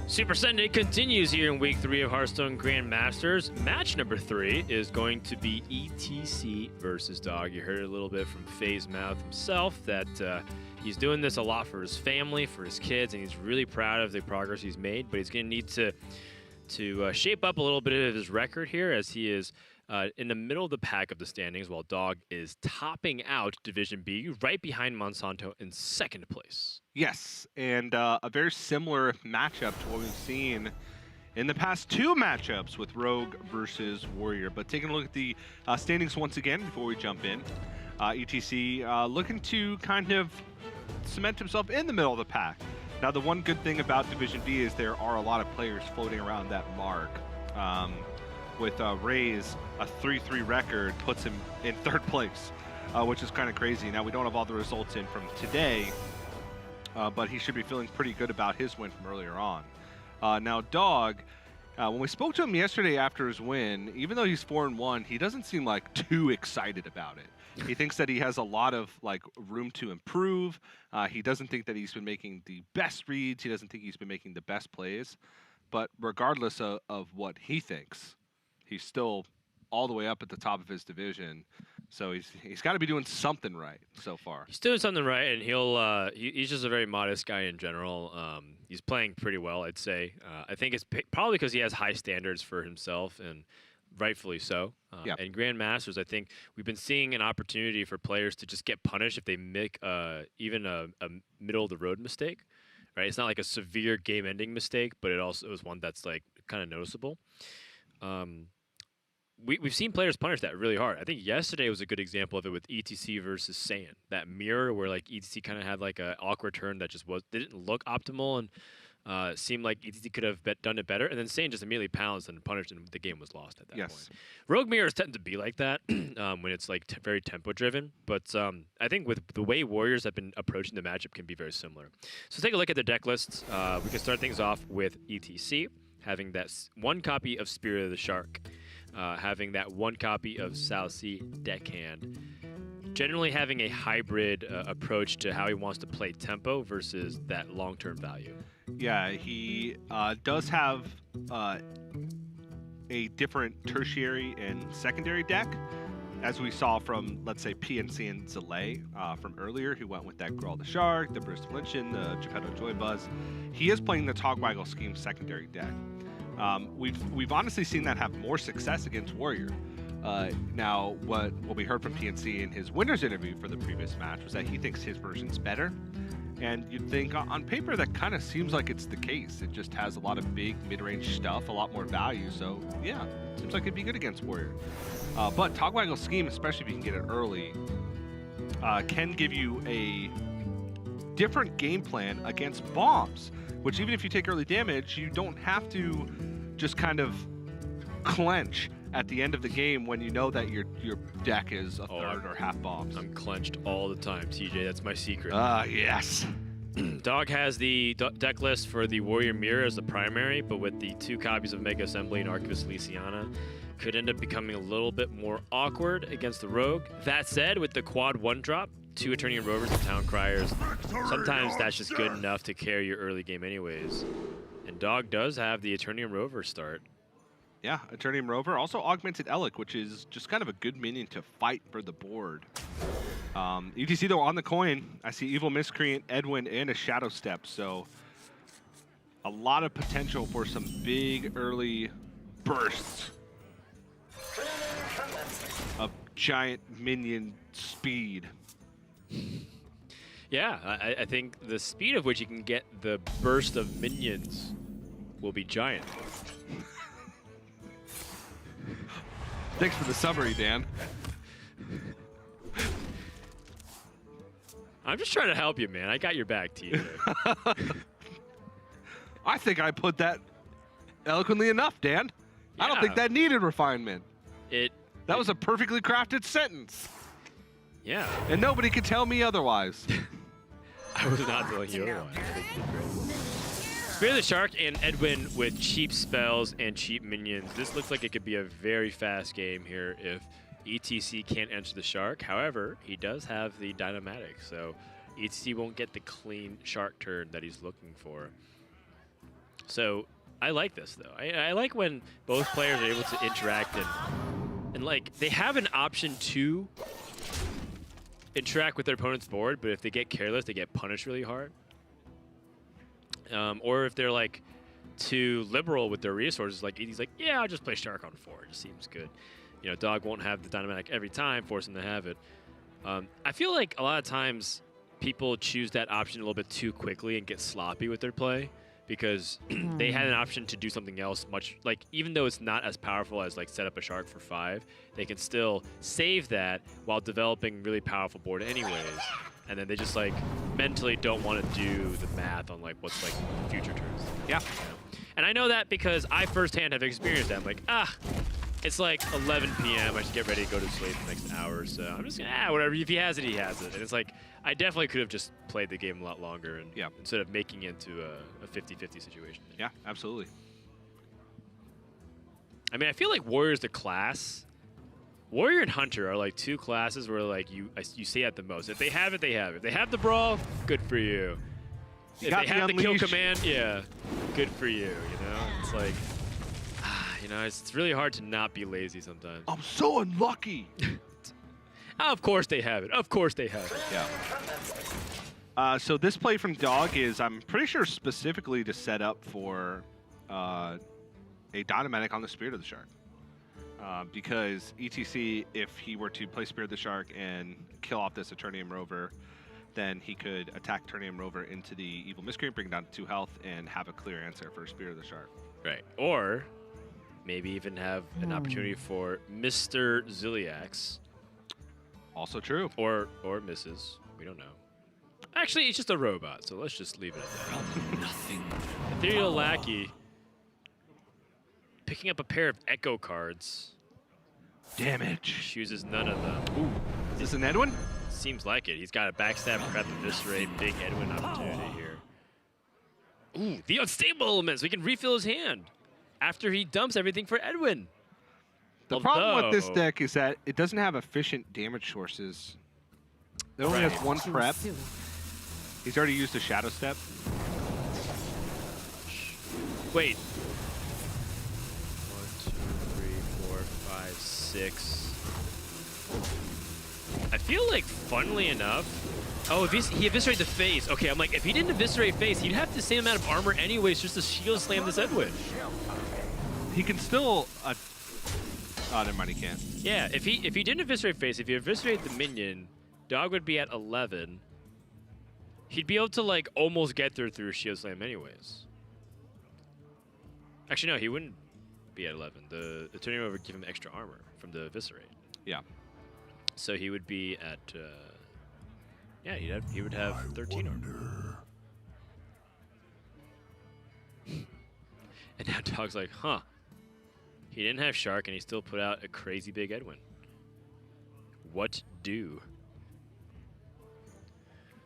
Super Sunday continues here in week 3 of Hearthstone Grandmasters. Match number 3 is going to be ETC versus Dog. You heard a little bit from FaZe's mouth himself that he's doing this a lot for his family, for his kids, and he's really proud of the progress he's made, but he's going to need to shape up a little bit of his record here as he is in the middle of the pack of the standings while Dog is topping out Division B right behind Monsanto in 2nd place. Yes, and a very similar matchup to what we've seen in the past 2 matchups with Rogue versus Warrior. But taking a look at the standings once again before we jump in, ETC looking to kind of cement himself in the middle of the pack. Now, the one good thing about Division B is there are a lot of players floating around that mark. With Ray's a 3-3 record puts him in 3rd place, which is kind of crazy. Now, we don't have all the results in from today, but he should be feeling pretty good about his win from earlier on. Now, Dog, when we spoke to him yesterday after his win, even though he's 4-1, he doesn't seem like too excited about it. He thinks that he has a lot of room to improve. He doesn't think that he's been making the best reads. He doesn't think he's been making the best plays. But regardless of what he thinks, he's still all the way up at the top of his division. So he's got to be doing something right so far. He's doing something right, and he's just a very modest guy in general. He's playing pretty well, I'd say. I think it's probably because he has high standards for himself, and rightfully so. Yep. And Grandmasters, I think we've been seeing an opportunity for players to just get punished if they make even a middle-of-the-road mistake. Right? It's not like a severe game-ending mistake, but it also is one that's kind of noticeable. We've seen players punish that really hard. I think yesterday was a good example of it with ETC versus Saiyan. That mirror where ETC kind of had an awkward turn that just didn't look optimal and seemed like ETC could have done it better. And then Saiyan just immediately pounced and punished, and the game was lost at that point. Rogue mirrors tend to be like that when it's very tempo driven. But I think with the way Warriors have been approaching the matchup can be very similar. So take a look at the deck lists. We can start things off with ETC having that 1 copy of Spirit of the Shark. Having that 1 copy of South Sea Deckhand. Generally having a hybrid approach to how he wants to play tempo versus that long-term value. Yeah, he does have a different tertiary and secondary deck, as we saw from, let's say, PNC and Zalay from earlier, who went with that Grawl the Shark, the Burst of Lynching, the Geppetto Joy Buzz. He is playing the Togwaggle Scheme secondary deck. We've honestly seen that have more success against Warrior. Now, what we heard from PNC in his winner's interview for the previous match was that he thinks his version's better. And you'd think on paper that kind of seems like it's the case. It just has a lot of big mid-range stuff, a lot more value. So yeah, seems like it'd be good against Warrior. But Togwaggle Scheme, especially if you can get it early, can give you a different game plan against bombs, which even if you take early damage, you don't have to just kind of clench at the end of the game when you know that your deck is a third or half bombs. I'm clenched all the time, TJ. That's my secret. Yes. Dog has the deck list for the Warrior Mirror as the primary, but with the 2 copies of Mega Assembly and Archivist Lysiana, could end up becoming a little bit more awkward against the Rogue. That said, with the quad 1-drop, 2 Eternian Rovers and Town Criers, sometimes that's just good enough to carry your early game anyways. And Dog does have the Eternian Rover start. Yeah, Eternian Rover. Also Augmented Elic, which is just kind of a good minion to fight for the board. ETC, though, on the coin, I see Evil Miscreant, Edwin, and a Shadow Step. So a lot of potential for some big early bursts of giant minion speed. Yeah, I think the speed of which you can get the burst of minions will be giant. Thanks for the summary, Dan. I'm just trying to help you, man. I got your back, TJ. I think I put that eloquently enough, Dan. Yeah. I don't think that needed refinement. That was a perfectly crafted sentence. Yeah. And nobody could tell me otherwise. I was not telling you otherwise. Spirit of the Shark and Edwin with cheap spells and cheap minions. This looks like it could be a very fast game here if ETC can't enter the Shark. However, he does have the Dynamatic, so ETC won't get the clean Shark turn that he's looking for. So I like this though. I like when both players are able to interact and like they have an option to interact with their opponent's board, but if they get careless, they get punished really hard. Or if they're like too liberal with their resources, like he's like, yeah, I'll just play Shark on 4. It just seems good. You know, Dog won't have the Dynamatic every time, force him to have it. I feel like a lot of times people choose that option a little bit too quickly and get sloppy with their play because they had an option to do something else much, like even though it's not as powerful as like set up a Shark for 5, they can still save that while developing really powerful board anyways. And then they just like mentally don't want to do the math on like what's like future turns. Yeah. And I know that because I firsthand have experienced that. I'm like, it's like 11 p.m. I should get ready to go to sleep the next hour or so. I'm just gonna, whatever. If he has it, he has it. And it's like, I definitely could have just played the game a lot longer and instead of making it into a 50-50 situation. Yeah, absolutely. I mean, I feel like Warrior's the class. Warrior and Hunter are like two classes where like you see at the most. If they have it, they have it. If they have the brawl, good for you. If they have the kill command, yeah, good for you. You know, it's like, you know, it's really hard to not be lazy sometimes. I'm so unlucky. Of course they have it. Of course they have it. Yeah. So this play from Dog is, I'm pretty sure, specifically to set up for a Dynamatic on the Spirit of the Shark. Because ETC, if he were to play Spirit of the Shark and kill off this Eternium Rover, then he could attack Eternium Rover into the Evil Miscreant, bring it down to 2 health, and have a clear answer for Spirit of the Shark. Right. Or maybe even have an opportunity for Mr. Ziliax. Also true. Or Mrs. We don't know. Actually, it's just a robot, so let's just leave it at that. Nothing. Ethereal Lackey. Picking up a pair of Echo cards. Damage. Chooses none of them. Ooh. Is this an Edwin? Seems like it. He's got a backstab, prep, eviscerate, big Edwin opportunity here. Ooh, the unstable element, so he can refill his hand after he dumps everything for Edwin. The problem with this deck is that it doesn't have efficient damage sources. It only has 1 prep. He's already used a Shadow Step. Wait. 1, 2, 3, 4, 5, 6. I feel like, funnily enough, he eviscerated the face. Okay, I'm like, if he didn't eviscerate face, he'd have the same amount of armor anyways just to shield slam this Edwin. He can still... oh, never mind, he can't. Yeah, if he didn't eviscerate face, if he eviscerated the minion, Dog would be at 11. He'd be able to, like, almost get through shield slam anyways. Actually, no, he wouldn't be at 11. The Eternium Rover would give him extra armor from the eviscerate. Yeah. So he would be at, yeah, he would have 13 armor. And now Dog's like, huh. He didn't have Shark, and he still put out a crazy big Edwin. What do?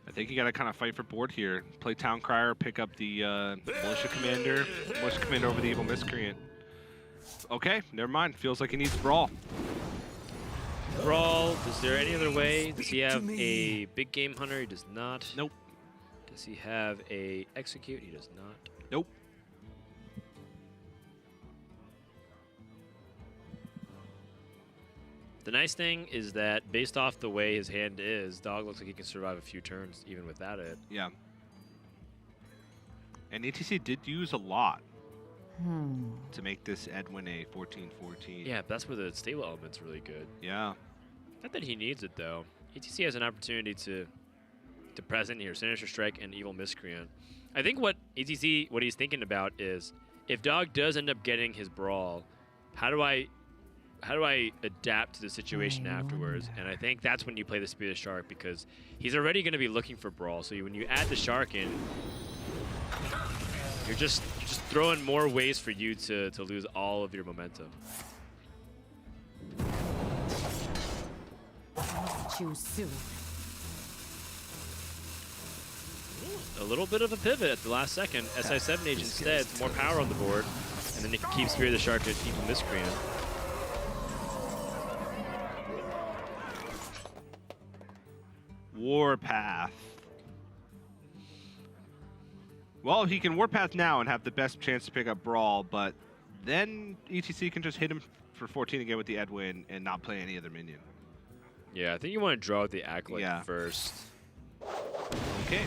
I think you got to kind of fight for board here. Play Town Crier, pick up the Militia Commander over the Evil Miscreant. Okay, never mind. Feels like he needs Brawl. Brawl, is there any other way? Does he have a big game hunter? He does not. Nope. Does he have a execute? He does not. Nope. The nice thing is that based off the way his hand is, Dog looks like he can survive a few turns even without it. Yeah. And ETC did use a lot to make this Edwin a 14-14. Yeah, that's where the stable element's really good. Yeah. Not that he needs it though. ETC has an opportunity to press in here, Sinister Strike and Evil Miscreant. I think what ETC, what he's thinking about is, if Dog does end up getting his Brawl, how do I adapt to the situation afterwards? And I think that's when you play the Spirit of Shark, because he's already going to be looking for Brawl. So when you add the Shark in, you're just throwing more ways for you to lose all of your momentum. Choose soon. A little bit of a pivot at the last second. SI7 Age instead, more power on the board, and then you can keep Spirit of the Shark to Evil Miscreant. Warpath. Well, he can Warpath now and have the best chance to pick up Brawl, but then ETC can just hit him for 14 again with the Edwin and not play any other minion. Yeah, I think you want to draw with the Acolyte Yeah. first. Okay.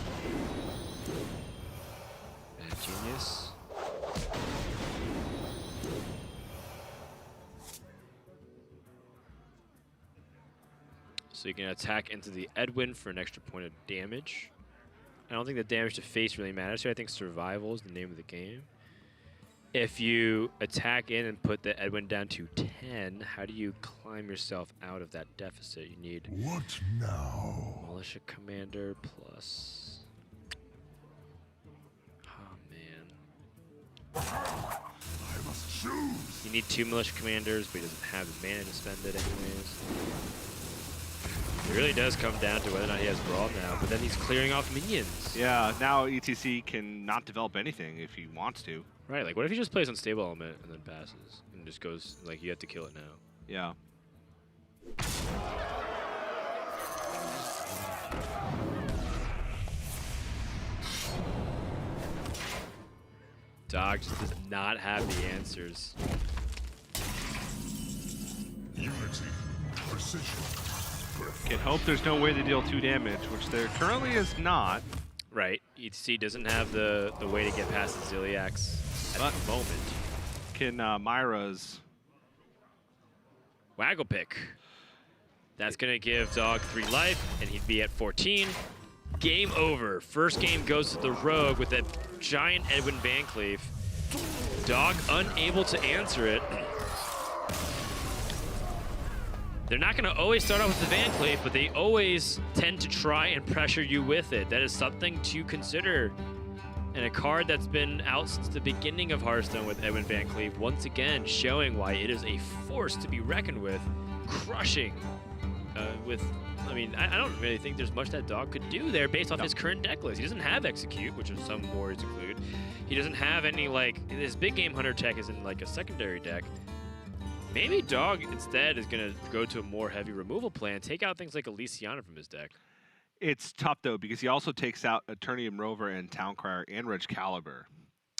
Bad genius. So you can attack into the Edwin for an extra point of damage. I don't think the damage to face really matters here. I think survival is the name of the game. If you attack in and put the Edwin down to 10, how do you climb yourself out of that deficit? You need What now? Militia Commander plus... Oh, man. I must choose. You need 2 Militia Commanders, but he doesn't have the mana to spend it anyways. It really does come down to whether or not he has Brawl now, but then he's clearing off minions. Yeah, now ETC can not develop anything if he wants to. Right, like what if he just plays Unstable Element and then passes? And just goes, like, you have to kill it now. Yeah. Dog just does not have the answers. Unity, precision, perfect. Can hope there's no way to deal 2 damage, which there currently is not. Right, ETC doesn't have the way to get past the Ziliacs at the moment. Can Myra's... Waggle Pick. That's gonna give Dog 3 life, and he'd be at 14. Game over. First game goes to the Rogue with that giant Edwin Van Cleef. Dog unable to answer it. They're not going to always start off with the Van Cleef, but they always tend to try and pressure you with it. That is something to consider. And a card that's been out since the beginning of Hearthstone with Edwin Van Cleef, once again showing why it is a force to be reckoned with, crushing with... I mean, I don't really think there's much that Dog could do there based off his current deck list. He doesn't have Execute, which is some warriors include. He doesn't have any, like, his big game Hunter tech is in, like, a secondary deck. Maybe Dog instead is going to go to a more heavy removal plan, take out things like Elysiana from his deck. It's tough, though, because he also takes out Eternium Rover and Towncrier and Reg Caliber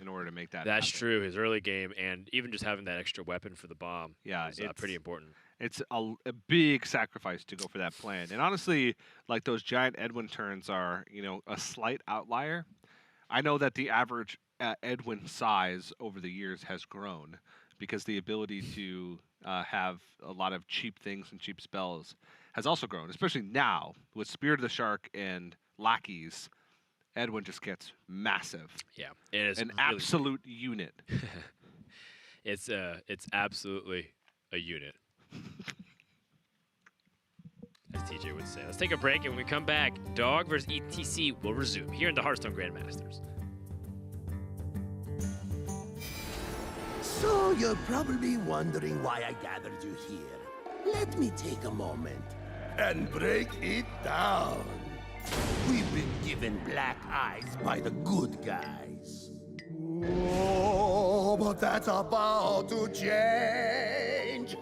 in order to make that That's happen. true, his early game, and even just having that extra weapon for the bomb is pretty important. It's a big sacrifice to go for that plan. And honestly, like those giant Edwin turns are, you know, a slight outlier. I know that the average Edwin size over the years has grown because the ability to have a lot of cheap things and cheap spells has also grown, especially now with Spirit of the Shark and Lackeys. Edwin just gets massive. Yeah, it is an really absolute unit. It's absolutely a unit, as TJ would say. Let's take a break, and when we come back, Dog versus ETC will resume here in the Hearthstone Grandmasters. So you're probably wondering why I gathered you here. Let me take a moment and break it down. We've been given black eyes by the good guys. Oh, but that's about to change.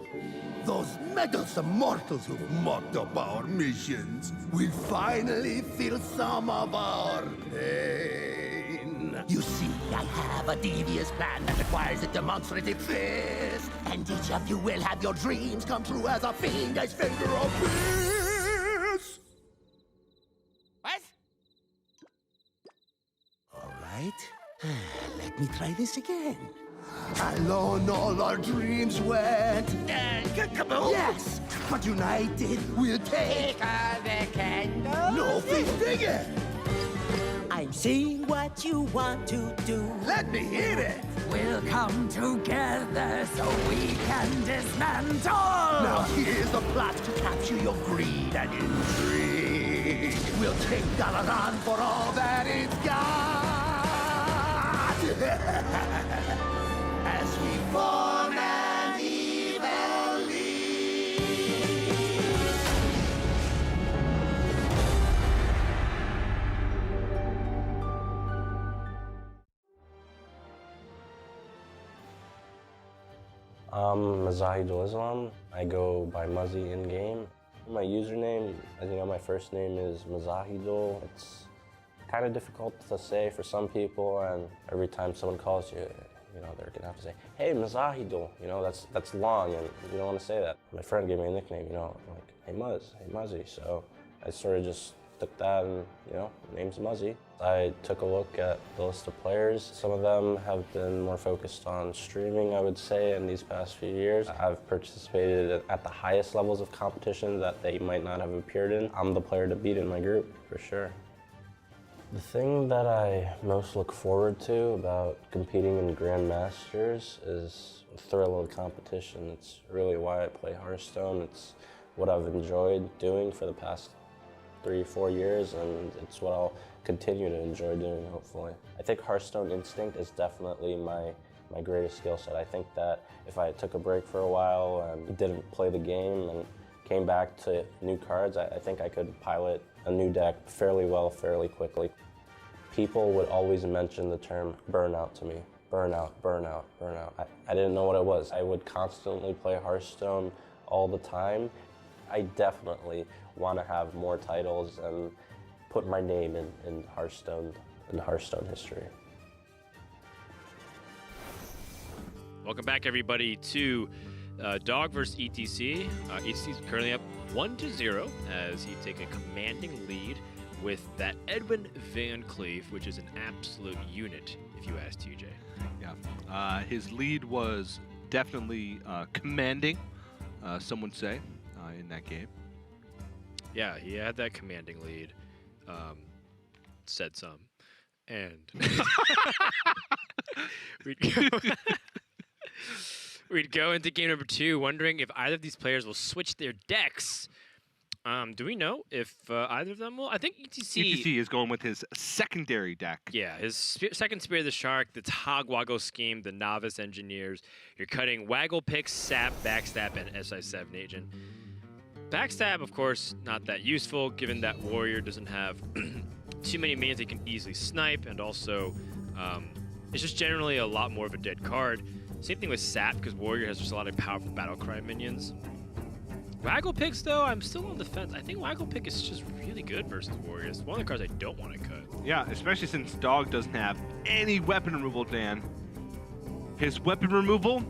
Those meddlesome mortals who've mucked up our missions will finally feel some of our pain. You see, I have a devious plan that requires a demonstrative fist. And each of you will have your dreams come true as a fiendish finger of peace. What? All right. Let me try this again. Alone all our dreams went. Kaboom! Yes, but united we'll take all the candles. No feasting it. I'm seeing what you want to do. Let me hit it. We'll come together so we can dismantle. Now here's the plot to capture your greed and intrigue. We'll take Dalaran for all that it's got. As we form an evil league. I'm Mazahidul Islam. I go by Muzzy in game. My username, I think my first name is Mazahidul. It's kind of difficult to say for some people, and every time someone calls you, they're gonna have to say, "Hey, Mazahido," that's long, and you don't want to say that. My friend gave me a nickname, like, "Hey Muzz, hey Muzzy," so I sort of just took that and, name's Muzzy. I took a look at the list of players. Some of them have been more focused on streaming, I would say, in these past few years. I've participated at the highest levels of competition that they might not have appeared in. I'm the player to beat in my group, for sure. The thing that I most look forward to about competing in Grandmasters is the thrill of the competition. It's really why I play Hearthstone. It's what I've enjoyed doing for the past 3 or 4 years, and it's what I'll continue to enjoy doing, hopefully. I think Hearthstone Instinct is definitely my greatest skill set. I think that if I took a break for a while and didn't play the game and came back to new cards, I think I could pilot a new deck fairly well, fairly quickly. People would always mention the term burnout to me. Burnout, burnout, burnout. I didn't know what it was. I would constantly play Hearthstone all the time. I definitely want to have more titles and put my name in Hearthstone history. Welcome back, everybody, to Dog vs. ETC. ETC is currently up 1-0 as he takes a commanding lead with that Edwin Van Cleef, which is an absolute unit, if you ask TJ. Yeah, his lead was definitely commanding, some would say, in that game. Yeah, he had that commanding lead, said some, and we'd go into game number 2 wondering if either of these players will switch their decks. Do we know if either of them will? I think ETC is going with his secondary deck. Yeah, his second Spear of the Shark, the Tog Waggle Scheme, the Novice Engineers. You're cutting Waggle Picks, Sap, Backstab, and SI7 Agent. Backstab, of course, not that useful, given that Warrior doesn't have too many minions they can easily snipe, and also it's just generally a lot more of a dead card. Same thing with Sap, because Warrior has just a lot of powerful Battlecry minions. Waggle Picks, though, I'm still on the fence. I think Waggle Pick is just really good versus Warriors. One of the cards I don't want to cut. Yeah, especially since Dog doesn't have any weapon removal, Dan. His weapon removal,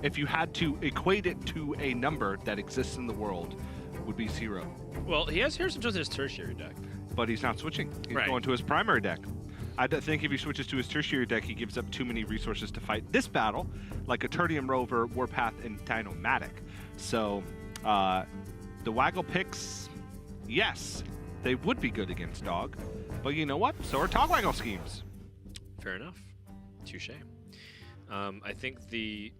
if you had to equate it to a number that exists in the world, would be 0. Well, he has Hearthstone in his tertiary deck. But he's not switching. He's Right. going to his primary deck. I think if he switches to his tertiary deck, he gives up too many resources to fight this battle, like Eternium Rover, Warpath, and Dino-Matic. So, the Waggle Picks, yes, they would be good against Dog. But you know what? So are Tog Waggle Schemes. Fair enough. Touche. I think the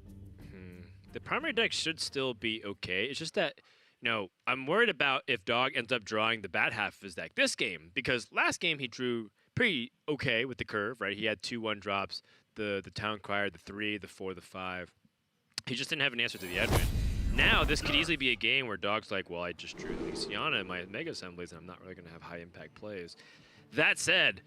primary deck should still be okay. It's just that, I'm worried about if Dog ends up drawing the bad half of his deck this game, because last game he drew pretty okay with the curve, right? He had 2 1-drops, the Town Crier, the 3, the 4, the 5. He just didn't have an answer to the Edwin. Now, this could easily be a game where Dog's like, well, I just drew the Luciana in my Mega Assemblies, and I'm not really going to have high-impact plays. That said,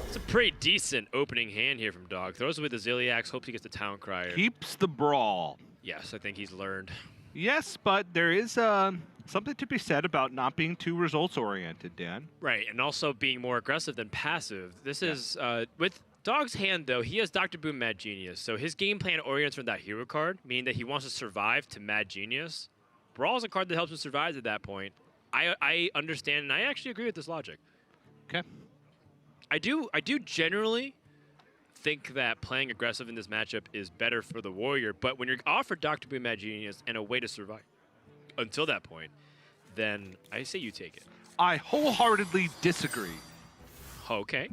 it's a pretty decent opening hand here from Dog. Throws away the Ziliax, hopes he gets the Town Crier. Keeps the brawl. Yes, I think he's learned. Yes, but there is something to be said about not being too results-oriented, Dan. Right, and also being more aggressive than passive. This is, with Dog's hand, though, he has Dr. Boom Mad Genius, so his game plan orients from that hero card, meaning that he wants to survive to Mad Genius. Brawl is a card that helps him survive at that point. I understand, and I actually agree with this logic. Okay. I do generally think that playing aggressive in this matchup is better for the Warrior, but when you're offered Dr. Boom Mad Genius and a way to survive until that point, then I say you take it. I wholeheartedly disagree. Okay.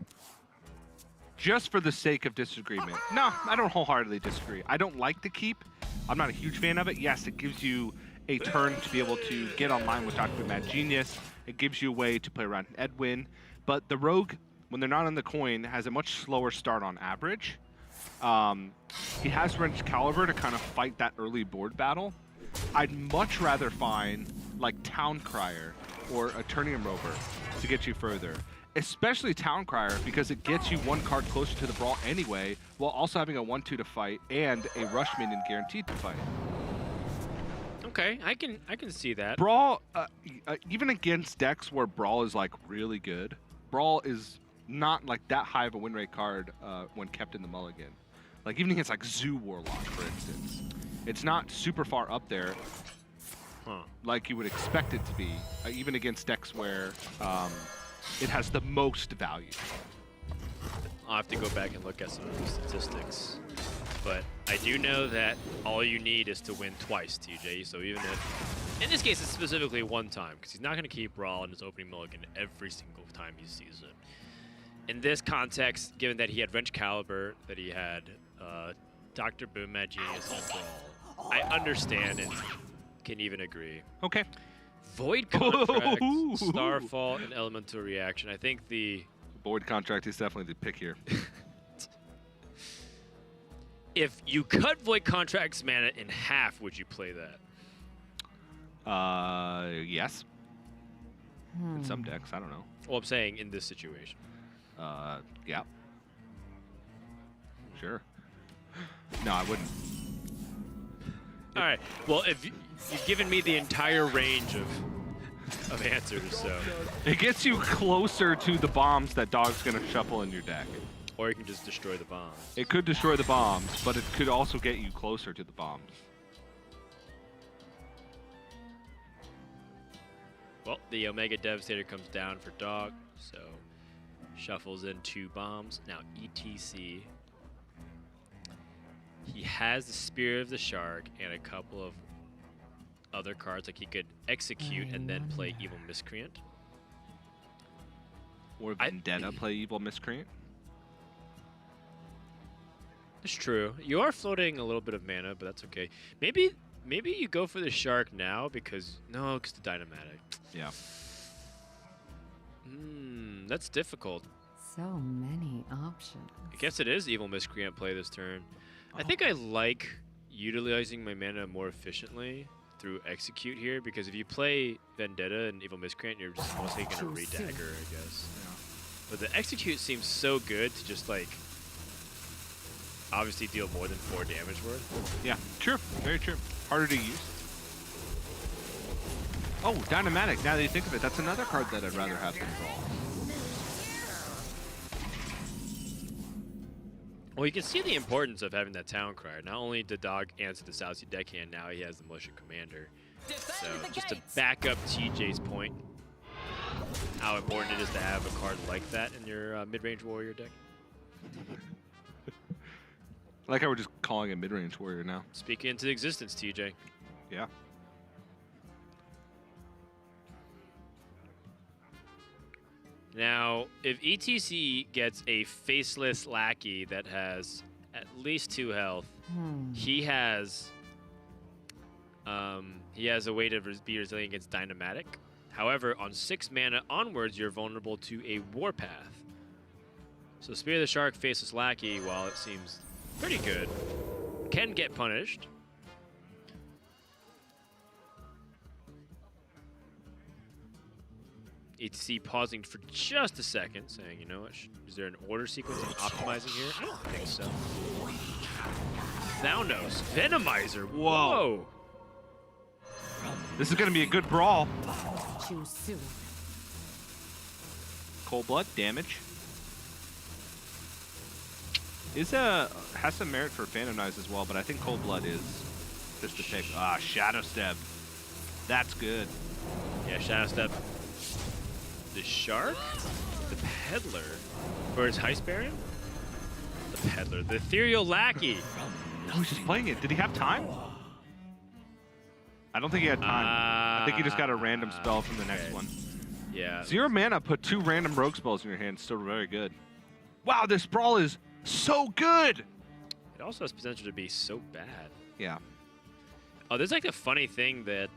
Just for the sake of disagreement. No, I don't wholeheartedly disagree. I don't like the keep. I'm not a huge fan of it. Yes, it gives you a turn to be able to get online with Dr. Mad Genius. It gives you a way to play around Edwin. But the Rogue, when they're not on the coin, has a much slower start on average. He has Wrench Caliber to kind of fight that early board battle. I'd much rather find like Town Crier or Eternium Rover to get you further. Especially Town Crier, because it gets you 1 card closer to the brawl anyway, while also having a 1/2 to fight and a rush minion guaranteed to fight. Okay, I can see that. Brawl, even against decks where Brawl is like really good, Brawl is not like that high of a win rate card when kept in the mulligan. Like even against like Zoo Warlock, for instance, it's not super far up there, like you would expect it to be, even against decks where it has the most value. I'll have to go back and look at some of the statistics. But I do know that all you need is to win twice, TJ. So even if, in this case, it's specifically one time, because he's not going to keep Brawl in his opening mulligan every single time he sees it. In this context, given that he had Wrench Caliber, that he had Dr. Boom, Mad Genius, and Brawl, I understand and can even agree. Okay. Void Contract, Starfall, and Elemental Reaction. I think the Void Contract is definitely the pick here. If you cut Void Contract's mana in half, would you play that? Yes. In some decks, I don't know. Well, I'm saying in this situation. Yeah. Sure. No, I wouldn't. All right. Well, if you've given me the entire range of answers, so. It gets you closer to the bombs that Dog's gonna shuffle in your deck. Or you can just destroy the bombs. It could destroy the bombs, but it could also get you closer to the bombs. Well, the Omega Devastator comes down for Dog, so shuffles in 2 bombs. Now, ETC. He has the Spear of the Shark and a couple of other cards, like he could execute and then play Evil Miscreant. Or Vendetta play Evil Miscreant. It's true. You are floating a little bit of mana, but that's okay. Maybe you go for the Shark now because the Dynamatic. Yeah. That's difficult. So many options. I guess it is Evil Miscreant play this turn. I think I like utilizing my mana more efficiently through Execute here, because if you play Vendetta and Evil Miscreant, you're just mostly going to re-dagger, I guess. Yeah. But the Execute seems so good to just like obviously deal more than 4 damage worth. Yeah, true. Very true. Harder to use. Oh, Dynamatic. Now that you think of it, that's another card that I'd rather have than Brawl. Well, you can see the importance of having that Town Crier. Not only did Dog answer the Southsea deckhand, now he has the Militia Commander. So just to back up TJ's point, how important it is to have a card like that in your mid-range warrior deck. I like how we're just calling it mid-range warrior now. Speaking into existence, TJ. Yeah. Now, if ETC gets a faceless lackey that has at least 2 health, he has a way to be resilient against Dynamatic. However, on 6 mana onwards, you're vulnerable to a Warpath. So Spear of the Shark, faceless lackey, while it seems pretty good, can get punished. ETC pausing for just a second, saying, you know what, is there an order sequence I'm optimizing here? I don't think so. Thaunos, Venomizer, whoa! This is going to be a good Brawl. Choose soon. Cold Blood, damage. Has some merit for Phantom Knives as well, but I think Cold Blood is just a pick. Ah, Shadow Step. That's good. Yeah, Shadow Step. The Shark? The Peddler? For his Heist Baron? The Peddler. The Ethereal Lackey. No, he's just playing it. Did he have time? I don't think he had time. I think he just got a random spell from the next one. Yeah. 0 mana, put 2 random rogue spells in your hand. Still very good. Wow, this Brawl is so good! It also has potential to be so bad. Yeah. Oh, there's like a funny thing that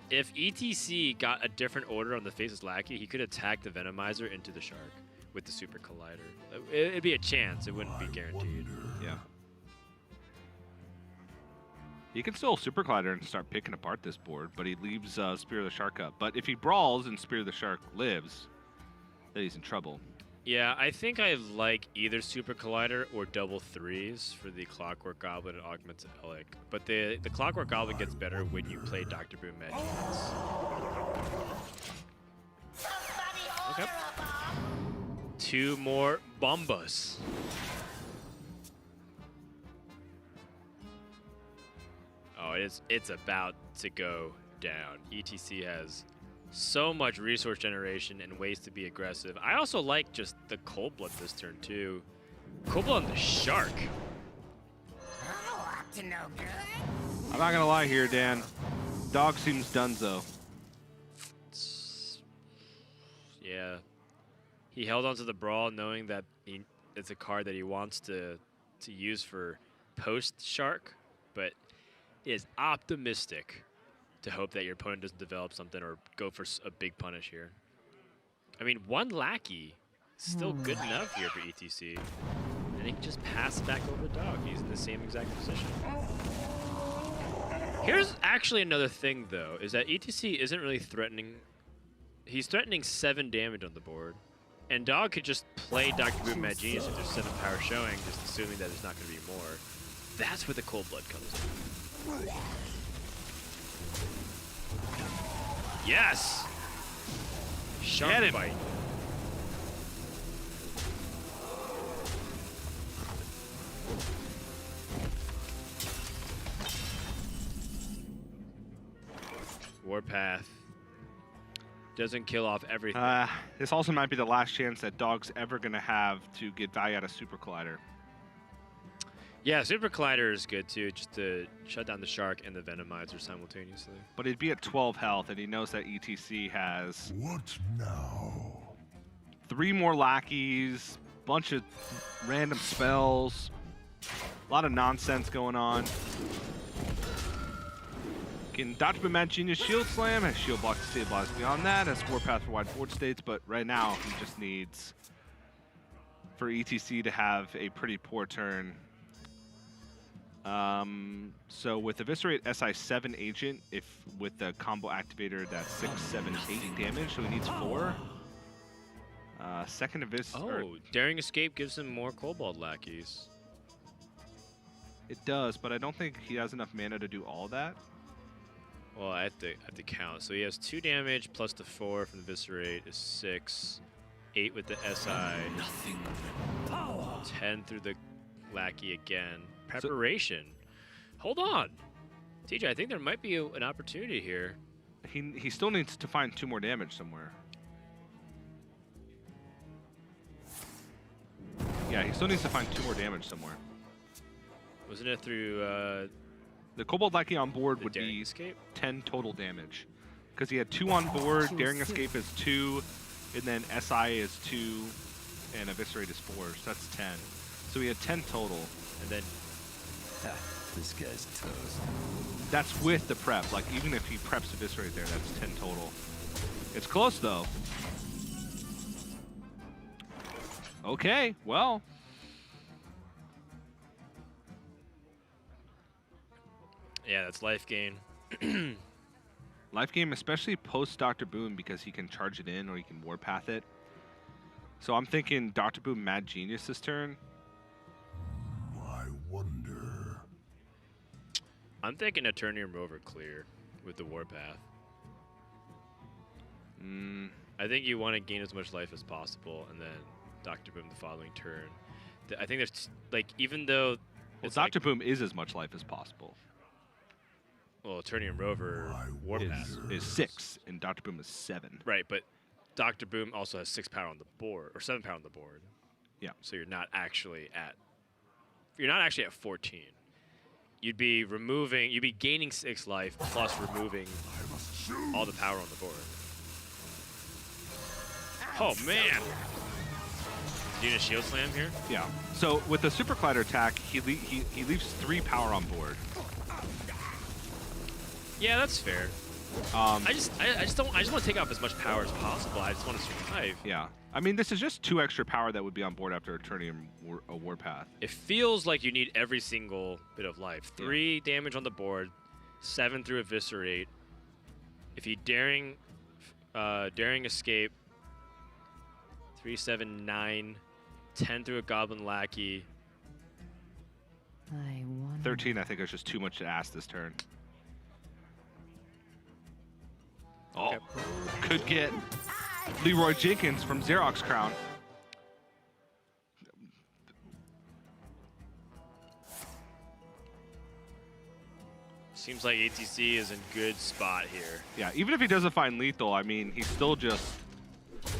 if ETC got a different order on the Faceless Lackey, he could attack the Venomizer into the Shark with the Super Collider. It'd be a chance. It wouldn't be guaranteed. Yeah. He can still Super Collider and start picking apart this board, but he leaves Spear of the Shark up. But if he brawls and Spear of the Shark lives, then he's in trouble. Yeah, I think I like either Super Collider or double 3s for the Clockwork Goblin and Augmented Elic. But the Clockwork Goblin gets better when you play Dr. Boom Magicians. Okay. 2 more bombas. Oh, it's about to go down. ETC has so much resource generation and ways to be aggressive. I also like just the Cold Blood this turn too. Cold Blood on the Shark. Oh, up to no good. I'm not gonna lie here, Dan. Dog seems donezo. Yeah. He held onto the Brawl knowing that it's a card that he wants to use for post-Shark, but is optimistic to hope that your opponent doesn't develop something or go for a big punish here. I mean, 1 Lackey is still good enough here for ETC. And he can just pass it back over the Dog. He's in the same exact position. Here's actually another thing, though, is that ETC isn't really threatening. He's threatening 7 damage on the board. And Dog could just play Dr. Boom Mad Genius if there's 7 power showing, just assuming that there's not going to be more. That's where the Cold Blood comes in. Yes! Shark bite. Warpath doesn't kill off everything. This also might be the last chance that Dog's ever going to have to get value out of Super Collider. Yeah, Super Collider is good too, just to shut down the Shark and the Venomizer simultaneously. But he'd be at 12 health, and he knows that ETC has What now? 3 more lackeys, bunch of random spells, a lot of nonsense going on. Can Dr. Boom Mad Genius Shield Slam, has Shield Block to stabilize beyond that, has Warpath for wide board states, but right now he just needs for ETC to have a pretty poor turn. So with Eviscerate SI7 Agent, if with the combo activator, that's 6, 7, 8 damage, so he needs 4. Second Eviscerate. Oh, Daring Escape gives him more Cobalt Lackeys. It does, but I don't think he has enough mana to do all that. Well, I have to count. So he has 2 damage plus the 4 from the Eviscerate is 6. 8 with the SI. Nothing. 10 through the Lackey again. Preparation. Hold on. TJ, I think there might be an opportunity here. He still needs to find 2 more damage somewhere. Yeah, he still needs to find 2 more damage somewhere. Wasn't it through The Kobold Lackey on board the would Daring be Escape? 10 total damage. Because he had 2 on board, Daring Escape is 2, and then SI is 2, and Eviscerate is 4, so that's 10. So he had 10 total. And then This guy's toast. That's with the prep. Like, even if he preps Eviscerate there, that's 10 total. It's close, though. Okay, well. yeah, that's life gain. Life game, especially post Dr. Boom, because he can charge it in or he can Warpath it. So I'm thinking Dr. Boom Mad Genius this turn. I wonder. I'm thinking Eternium Rover clear with the Warpath. I think you want to gain as much life as possible, and then Dr. Boom the following turn. I think there's like, even though Well, it's Dr. Boom is as much life as possible. well, Eternium Rover Warpath. Is 6, and Dr. Boom is 7. Right, but Dr. Boom also has 6 power on the board, or 7 power on the board. Yeah. So you're not actually at 14. You'd be gaining 6 life plus removing all the power on the board. Oh man! Doing a shield slam here? Yeah. So with the Super Collider attack, he leaves 3 power on board. Yeah, that's fair. I just want to take off as much power as possible. I just want to survive. Yeah. I mean, this is just 2 extra power that would be on board after turning a Warpath. It feels like you need every single bit of life. 3 damage on the board, 7 through Eviscerate. If you daring escape, 3, 7, 9, 10 through a Goblin Lackey. 13, I think, is just too much to ask this turn. Oh, Okay. could get Leroy Jenkins from Xerox Crown. Seems like ATC is in good spot here. Yeah, even if he doesn't find lethal, I mean, he's still just...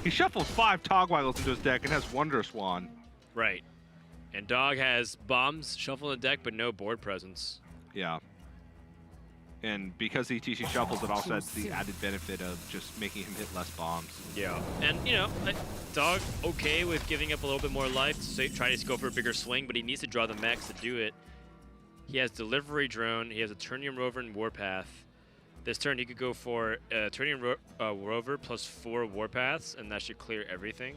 He shuffles 5 Togwaggles into his deck and has Wonder Swan. Right. And Dog has bombs shuffle in the deck, but no board presence. Yeah. And because ETC shuffles, it also has the added benefit of just making him hit less bombs. Yeah. And, you know, Dog okay with giving up a little bit more life to try to go for a bigger swing, but he needs to draw the mechs to do it. He has Delivery Drone. He has a Eternium Rover and Warpath. This turn, he could go for Eternium Rover plus 4 Warpaths, and that should clear everything.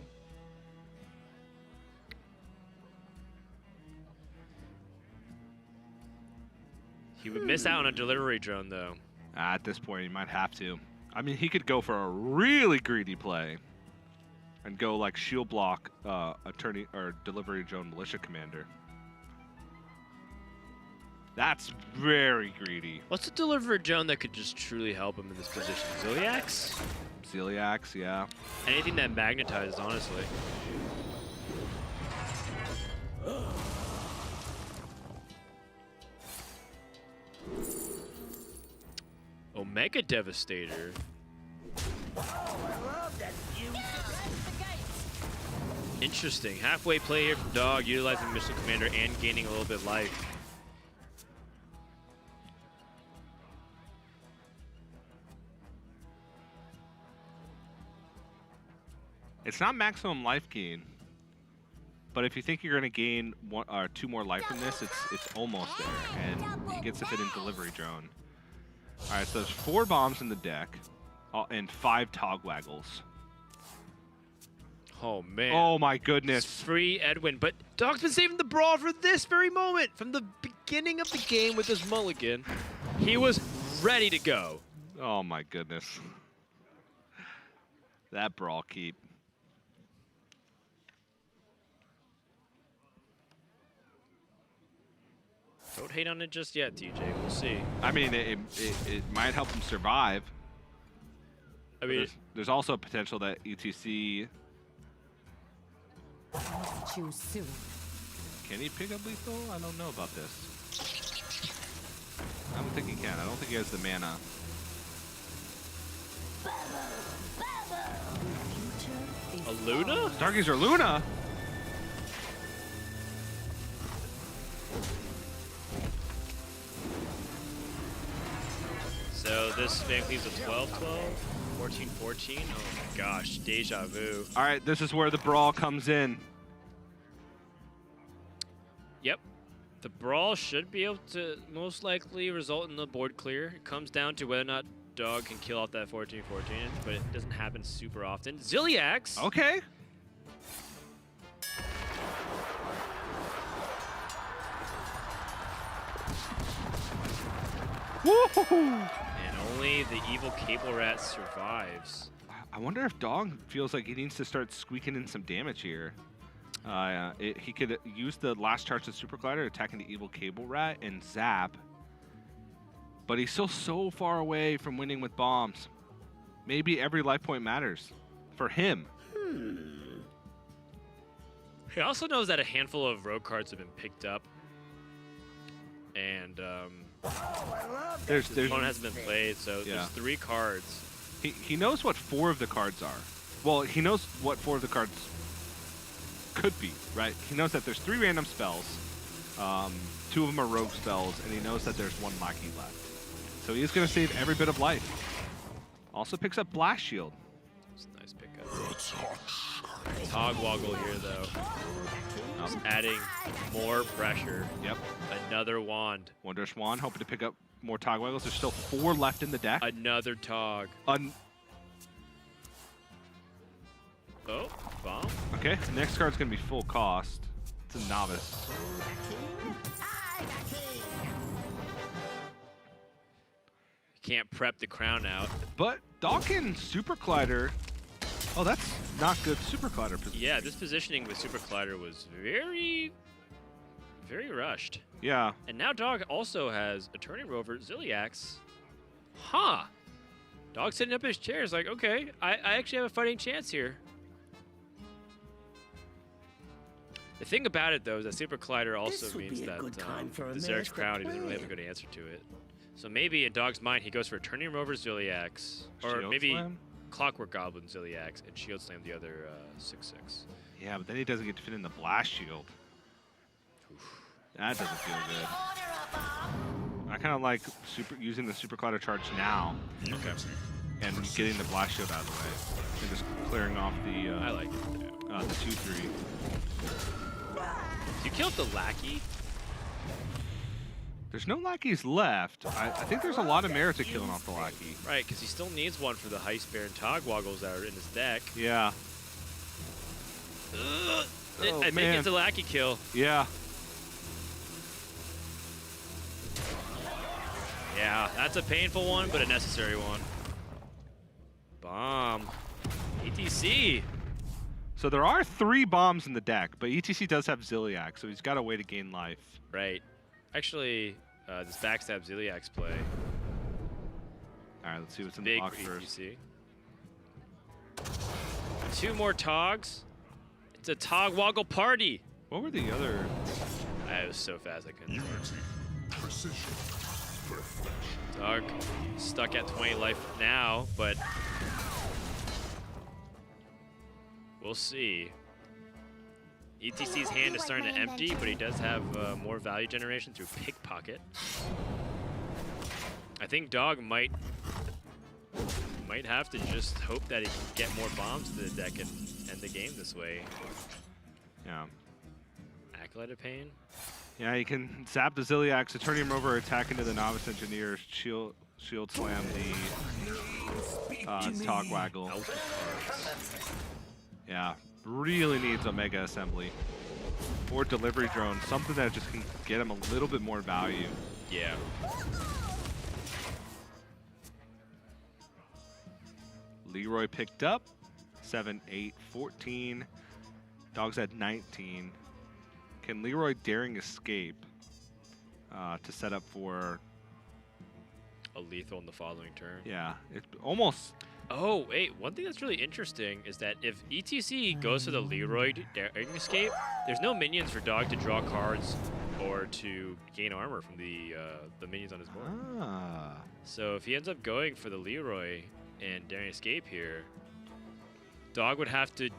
He would miss out on a Delivery Drone, though. At this point, he might have to. I mean, he could go for a really greedy play and go like shield block attorney or Delivery Drone Militia Commander. That's very greedy. What's a Delivery Drone that could just truly help him in this position? Ziliax? Ziliax, yeah. Anything that magnetizes, honestly. Omega Devastator. Interesting. Halfway play here from Dog, utilizing Missile Commander and gaining a little bit life. It's not maximum life gain, but if you think you're going to gain 1 or 2 more life from this, it's almost there, and he gets to fit in Delivery Drone. All right, so there's 4 bombs in the deck, and 5 Togwaggles. Oh, man. Oh my goodness. It's free Edwin, but Dog's been saving the brawl for this very moment. From the beginning of the game with his mulligan, he was ready to go. Oh my goodness. That brawl keep. Don't hate on it just yet, TJ. We'll see. I mean, it might help him survive. I mean, there's also a potential that ETC... Choose soon. Can he pick up lethal? I don't know about this. I don't think he can. I don't think he has the mana. a Luna? Stargazer Luna? So this man cleaves a 12-12, 14-14. Oh my gosh, deja vu. All right, this is where the brawl comes in. Yep. The brawl should be able to most likely result in the board clear. It comes down to whether or not Dog can kill off that 14-14, but it doesn't happen super often. Ziliax! Okay. Woo-hoo-hoo. And only the evil Cable Rat survives. I wonder if Dog feels like he needs to start squeaking in some damage here. He could use the last charge of Super Glider, attacking the evil Cable Rat, and zap. But he's still so far away from winning with bombs. Maybe every life point matters for him. He also knows that a handful of rogue cards have been picked up. And There's one hasn't been played, so Yeah. there's 3 cards. He knows what 4 of the cards are. Well, he knows what 4 of the cards could be, right? He knows that there's 3 random spells. 2 of them are rogue spells, and he knows that there's 1 lackey left. So he is going to save every bit of life. Also picks up Blast Shield. It's a nice pickup. Togwaggle here, though. Just adding more pressure. Yep. Another wand. Wonder Swan hoping to pick up more Togwaggles. There's still 4 left in the deck. Another Tog. Oh, bomb. Okay, the next card's going to be full cost. It's a Novice. Can't prep the crown out. But Dawkins Super Collider. Oh, that's not good Super Collider position. Yeah, this positioning with Super Collider was very, very rushed. Yeah. And now Dog also has a Turning Rover, Ziliax. Huh. Dog sitting up his chair is like, okay, I actually have a fighting chance here. The thing about it, though, is that Super Collider also This would means be a that good time for a the Zerg's master crown, he doesn't really have a plan. good answer to it. So maybe in Dog's mind, he goes for a Turning Rover Zilliax, or Shield maybe Slam? Clockwork Goblin Zilliax, and Shield Slam the other 6/6. Yeah, but then he doesn't get to fit in the Blast Shield. That doesn't feel good. I kind of like using the Super Cloud Charge now. Okay. And getting the Blast Shield out of the way. And just clearing off the I like it. the 2/3. You killed the Lackey. There's no lackeys left. I think there's a lot of merit to killing off the lackey. Right, because he still needs one for the Heist Bear and Togwaggles that are in his deck. Yeah. I think it's a Lackey kill. Yeah. Yeah, that's a painful one, but a necessary one. Bomb. ETC. So there are 3 bombs in the deck, but ETC does have Zilliax, so he's got a way to gain life. Right. Actually, this backstab Zilliax play. All right, let's see what's in the Big box for first. ETC. 2 more Togs. It's a Togwaggle party. What were the other? I was so fast I couldn't. Precision. Perfection. Dog stuck at 20 life now, but we'll see. ETC's hand is starting to empty, but he does have more value generation through Pickpocket. I think Dog might have to just hope that he can get more bombs to the deck and end the game this way. Yeah. Acolyte of Pain. Yeah, you can zap the Zilliax, Eternium Rover, attack into the Novice Engineer, shield slam the Togwaggle. Yeah, really needs Omega Assembly. Or Delivery Drone, something that just can get him a little bit more value. Yeah. Leroy picked up 7, 8, 14. Dog's at 19. Can Leroy Daring Escape to set up for A lethal in the following turn. yeah, it's almost Oh, wait, one thing that's really interesting is that if ETC goes for the Leroy Daring Escape, there's no minions for Dog to draw cards or to gain armor from the minions on his board. So if he ends up going for the Leroy and Daring Escape here, Dog would have to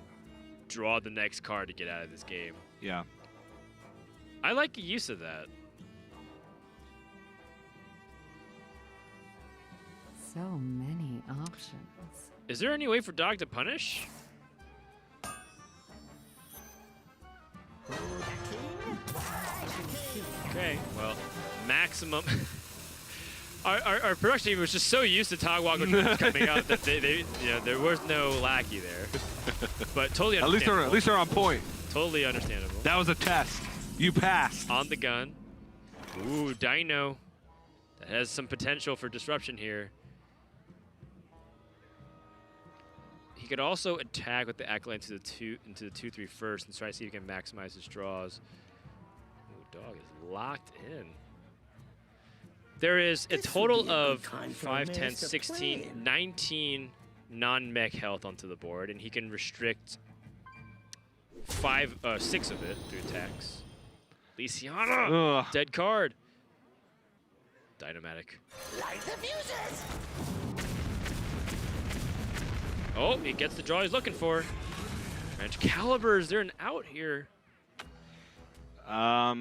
draw the next card to get out of this game. yeah. I like the use of that. So many options. Is there any way for Dog to punish? Okay, well, maximum. Our production team was just so used to Togwaggle coming out that they there was no lackey there. But totally At understandable. least they're on point. Totally understandable. That was a test. You passed. On the gun. Ooh, Dino. That has some potential for disruption here. He could also attack with the Acolyte into the 2/3 first and try to see if he can maximize his draws. Ooh, Dog is locked in. There is a total of 5, 10, 16, 19 non-mech health onto the board, and he can restrict 6 of it through attacks. Lysiana! Ugh. Dead card. Dynamatic. Light the fuses! Oh, he gets the draw he's looking for. Wrench Calibers, they're an out here. How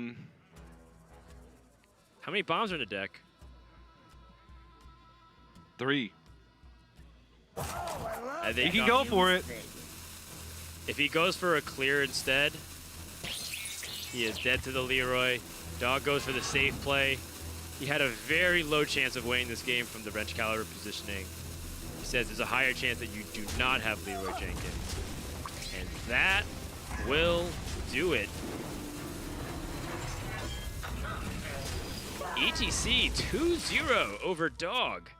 many bombs are in the deck? 3. I think He can go for it. if he goes for a clear instead, he is dead to the Leroy. Dog goes for the safe play. He had a very low chance of winning this game from the Wrench Caliber positioning. He says there's a higher chance that you do not have Leroy Jenkins. And that will do it. ETC 2-0 over Dog.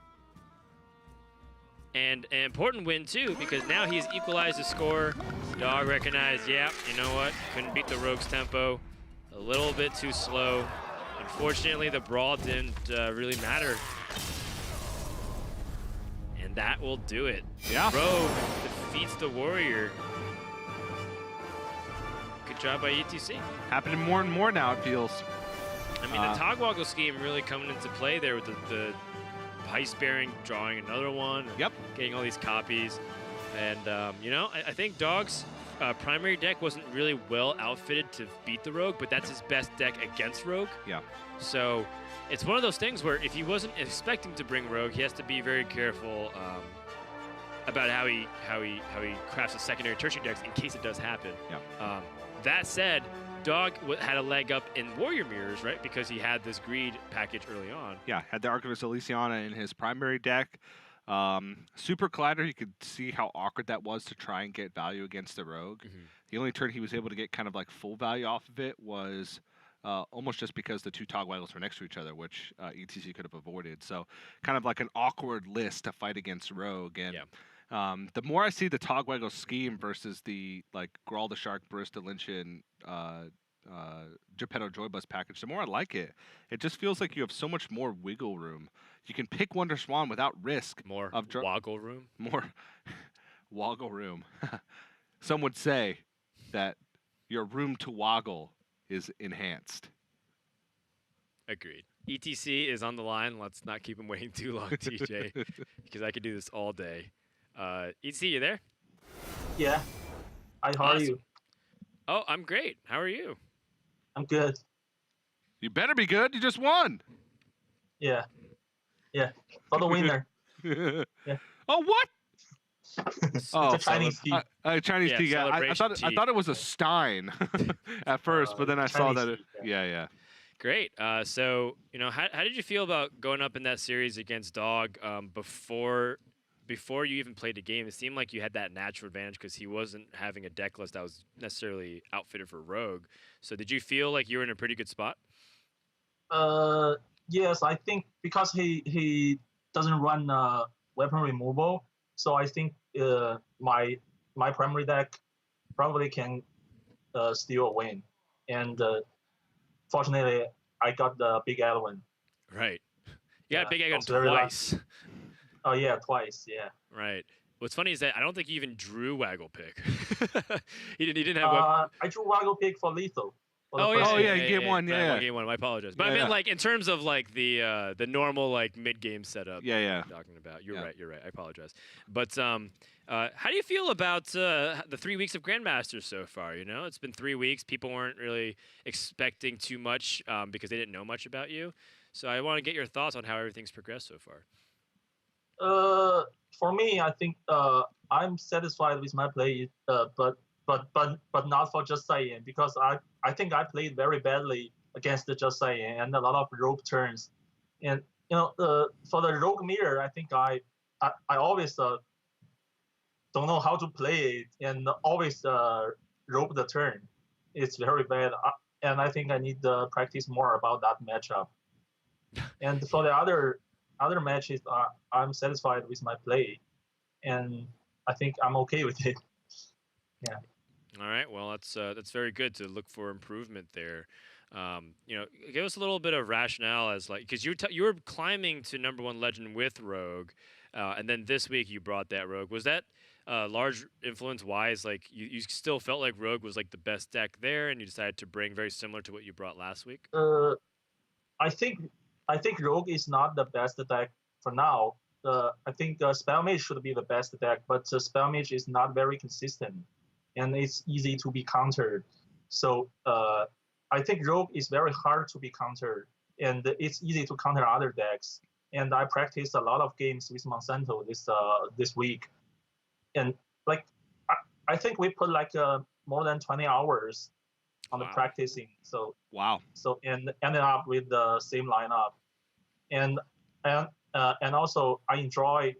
And an important win too, because now he's equalized the score. Dog recognized, yeah, you know what? Couldn't beat the Rogue's tempo. A little bit too slow. Unfortunately, the brawl didn't really matter. And that will do it. Yeah. Rogue defeats the Warrior. Good job by ETC. Happening more and more now, it feels. I mean, the Togwaggle scheme really coming into play there with the heist bearing drawing another one. Yep. Getting all these copies. And, you know, I think Dog's primary deck wasn't really well outfitted to beat the Rogue, but that's his best deck against Rogue. Yeah. So it's one of those things where if he wasn't expecting to bring Rogue, he has to be very careful about how he crafts his secondary tertiary decks in case it does happen. Yeah. That said, Dog had a leg up in Warrior Mirrors, right? Because he had this greed package early on. Yeah, had the Archivist Elysiana in his primary deck. Super Collider, you could see how awkward that was to try and get value against the Rogue. The only turn he was able to get kind of like full value off of it was almost just because the two Togwaggles were next to each other, which ETC could have avoided. So kind of like an awkward list to fight against Rogue. And the more I see the Togwaggle scheme versus the like Grawl the Shark, Barista Lynchian, Geppetto Joybus package, the more I like it. It just feels like you have so much more wiggle room. You can pick Wonder Swan without risk. More of woggle room. More woggle room. Some would say that your room to woggle is enhanced. Agreed. ETC is on the line. Let's not keep him waiting too long, TJ, because I could do this all day. ETC, you there? Yeah. Hi, how are you? Oh, I'm great. How are you? I'm good. You better be good. You just won. Yeah. Yeah. For the winner. Yeah. Oh, what? It's a Chinese tea. Chinese tea. Yeah, I thought it was a Stein at first, but then I saw that. Yeah. Great. So, you know, how did you feel about going up in that series against Dog before you even played the game? It seemed like you had that natural advantage because he wasn't having a deck list that was necessarily outfitted for Rogue. So did you feel like you were in a pretty good spot? Yes, I think because he doesn't run weapon removal, so I think my primary deck probably can steal a win. And fortunately, I got the Big Edwin. Right. You got a Big Edwin twice. Oh, yeah, twice, yeah. Right. What's funny is that I don't think you even drew Waggle Pick. he didn't have I drew Waggle Pick for lethal. Game one. Game one. I apologize, but I mean, like in terms of like the normal like mid game setup. Yeah. Talking about. You're right. I apologize. But how do you feel about the 3 weeks of Grandmasters so far? You know, it's been 3 weeks. People weren't really expecting too much because they didn't know much about you. So I want to get your thoughts on how everything's progressed so far. For me, I think I'm satisfied with my play, but not for Just Saiyan, because I think I played very badly against the Just Saiyan and a lot of rogue turns, and you know for the rogue mirror, I think I always don't know how to play it and always rogue the turn. It's very bad, and I think I need to practice more about that matchup. And for the other matches, I'm satisfied with my play, and I think I'm okay with it. Yeah. All right. Well, that's very good to look for improvement there. You know, give us a little bit of rationale as like because you were climbing to #1 legend with Rogue, and then this week you brought that Rogue. Was that large influence wise? Like you still felt like Rogue was like the best deck there, and you decided to bring very similar to what you brought last week? I think Rogue is not the best deck for now. I think Spell Mage should be the best deck, but Spell Mage is not very consistent, and it's easy to be countered. So I think Rogue is very hard to be countered, and it's easy to counter other decks. And I practiced a lot of games with Monsanto this week, and like I think we put like more than 20 hours on the practicing. So wow. So and ended up with the same lineup, and also I enjoy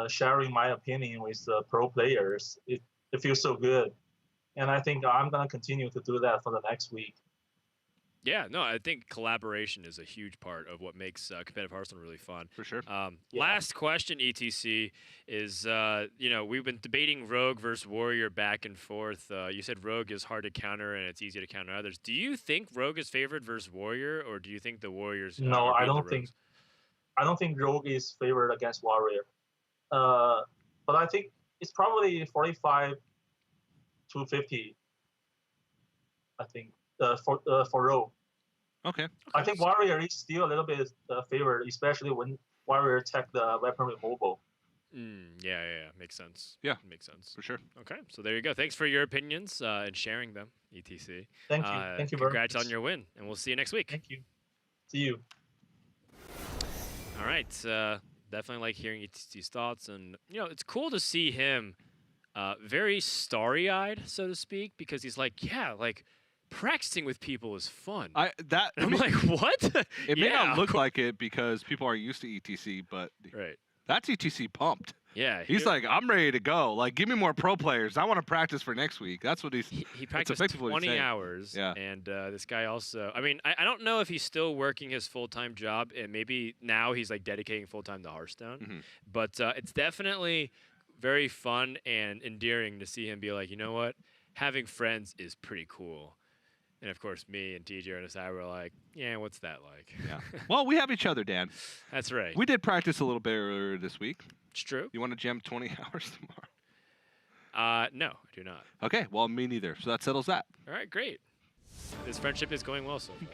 sharing my opinion with pro players. It feels so good, and I think I'm gonna continue to do that for the next week. Yeah, no, I think collaboration is a huge part of what makes competitive Hearthstone really fun. For sure. Last question, ETC, is, you know, we've been debating Rogue versus Warrior back and forth. You said Rogue is hard to counter and it's easy to counter others. Do you think Rogue is favored versus Warrior, or do you think the Warriors No, I don't think Rogue is favored against Warrior. But I think it's probably 45 to 50, I think, for Rogue. Okay. I think Warrior is still a little bit favored, especially when Warrior attack the weapon removal. Yeah, makes sense. Yeah. Makes sense. For sure. Okay, so there you go. Thanks for your opinions and sharing them, ETC. Thank you. Thank you very Congrats much. on your win, and we'll see you next week. Thank you. See you. All right, definitely like hearing ETC's thoughts, and it's cool to see him very starry-eyed, so to speak, because he's like, practicing with people is fun. I'm like, what? It may not look like it because people are used to ETC, but right. That's ETC pumped. Yeah. He's like, I'm ready to go. Like, give me more pro players. I want to practice for next week. That's what he practiced 20 hours. Yeah. And this guy also, I mean, I don't know if he's still working his full-time job, and maybe now he's like dedicating full-time to Hearthstone. But it's definitely very fun and endearing to see him be like, you know what? Having friends is pretty cool. And of course, me and TJ and Asai were like, yeah, what's that like? Yeah. Well, we have each other, Dan. That's right. We did practice a little bit earlier this week. It's true. You want to jam 20 hours tomorrow? No, I do not. Okay, well, me neither. So that settles that. All right, great. This friendship is going well so far.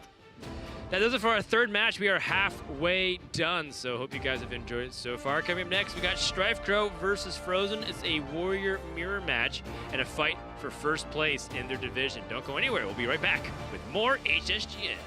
That does it for our third match. We are halfway done, so hope you guys have enjoyed it so far. Coming up next, we got Strife Crow versus Frozen. It's a Warrior mirror match and a fight for first place in their division. Don't go anywhere. We'll be right back with more HSGM.